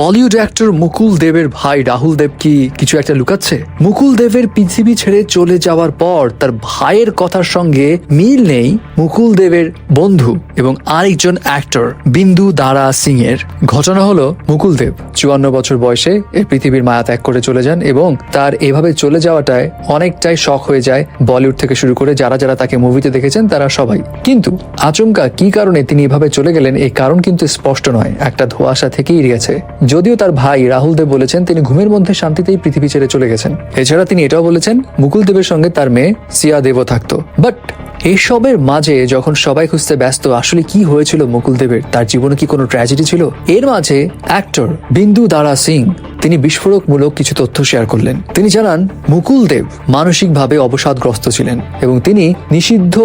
Bollywood actor মুকুল দেবের ভাই রাহুল দেব কি কিছু একটা লুকাচ্ছে? মুকুল দেবের পৃথিবী ছেড়ে চলে যাওয়ার পর তার ভাইয়ের কথার সঙ্গে মিল নেই মুকুল দেবের বন্ধু এবং আরেকজন অ্যাক্টর বিন্দু দারা সিং এর। ঘটনা হলো, মুকুল দেব 54 বছর বয়সে এই পৃথিবীর মায়া ত্যাগ করে চলে যান এবং তার এভাবে চলে যাওয়াটায় অনেকটাই শখ হয়ে যায় বলিউড থেকে শুরু করে যারা যারা তাকে মুভিতে দেখেছেন তারা সবাই। কিন্তু আচমকা কি কারণে তিনি এভাবে চলে গেলেন এই কারণ কিন্তু স্পষ্ট নয়, একটা ধোঁয়াশা থেকেই গেছে। যদিও তার ভাই রাহুল দেব বলেছেন তিনি ঘুমের মধ্যে শান্তিতেই পৃথিবী ছেড়ে চলে গেছেন। এছাড়া তিনি এটাও বলেছেন মুকুল দেবের সঙ্গে তার মেয়ে সিয়া দেবও থাকতো। বাট এইসবের মাঝে যখন সবাই খুঁজতে ব্যস্ত আসলে কি হয়েছিল মুকুল দেবের, তার জীবনে কি কোনো ট্র্যাজেডি ছিল, এর মাঝে অ্যাক্টর বিন্দু দারা সিং তিনি বিস্ফোরকমূলক কিছু তথ্য শেয়ার করলেন। তিনি জানান মুকুল দেব মানসিকভাবে অবসাদগ্রস্ত ছিলেন এবং তিনি নিষিদ্ধ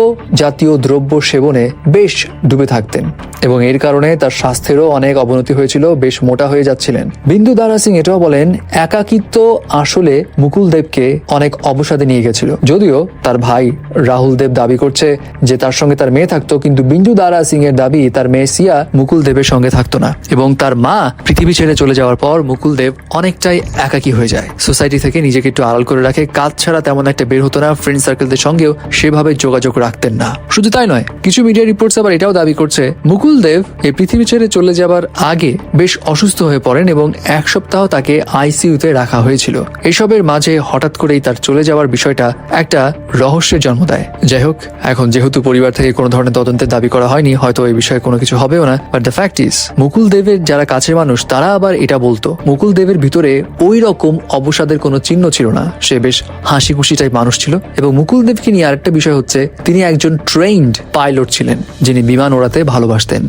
জাতীয় দ্রব্য সেবনে বেশ ডুবে থাকতেন এবং এর কারণে তার স্বাস্থ্যেরও অনেক অবনতি হয়েছিল, বেশ মোটা হয়ে যাচ্ছিলেন। বিন্দু দারা সিং এটাও বলেন একাকিত্ব আসলে মুকুল দেবকে অনেক অবসাদে নিয়ে গেছিল। যদিও তার ভাই রাহুল দেব দাবি করছে যে তার সঙ্গে তার মেয়ে থাকতো, কিন্তু বিন্দু দারা সিং এর দাবি তার মেয়ে সিয়া মুকুল দেবের সঙ্গে থাকতো না এবং তার মা পৃথিবী ছেড়ে চলে যাওয়ার পর মুকুল দেব অনেকটাই একাকী হয়ে যায়। সোসাইটি থেকে নিজেকে একটু আড়াল করে রাখে, কাজ ছাড়া তেমন একটা বের হতো না, ফ্রেন্ড সার্কেলদের সঙ্গেও সেভাবে যোগাযোগ রাখতেন না। শুধু তাই নয়, কিছু মিডিয়া রিপোর্টস আবার এটাও দাবি করছে মুকুল দেব এই পৃথিবী ছেড়ে চলে যাবার আগে বেশ অসুস্থ হয়ে পড়েন এবং 1 সপ্তাহ তাকে আইসিইউতে রাখা হয়েছিল। এসবের মাঝে হঠাৎ করেই তার চলে যাওয়ার বিষয়টা একটা রহস্যের জন্ম দেয়। যাই হোক, এখন যেহেতু পরিবার থেকে কোনো ধরনের তদন্তের দাবি করা হয়নি, হয়তো এই বিষয়ে কোনো কিছু হবেও না। বাট দ্য ফ্যাক্ট ইজ মুকুল দেবের যারা কাছের মানুষ তারা আবার এটা বলতো মুকুল দেবের ভিতরে ওই রকম অবসাদের কোনো চিহ্ন ছিল না, সে বেশ হাসি খুশি টাইপ মানুষ ছিল। এবং মুকুল দেবকে নিয়ে আরেকটা বিষয় হচ্ছে তিনি একজন ট্রেইনড পাইলট ছিলেন যিনি বিমান ওড়াতে ভালোবাসতেন।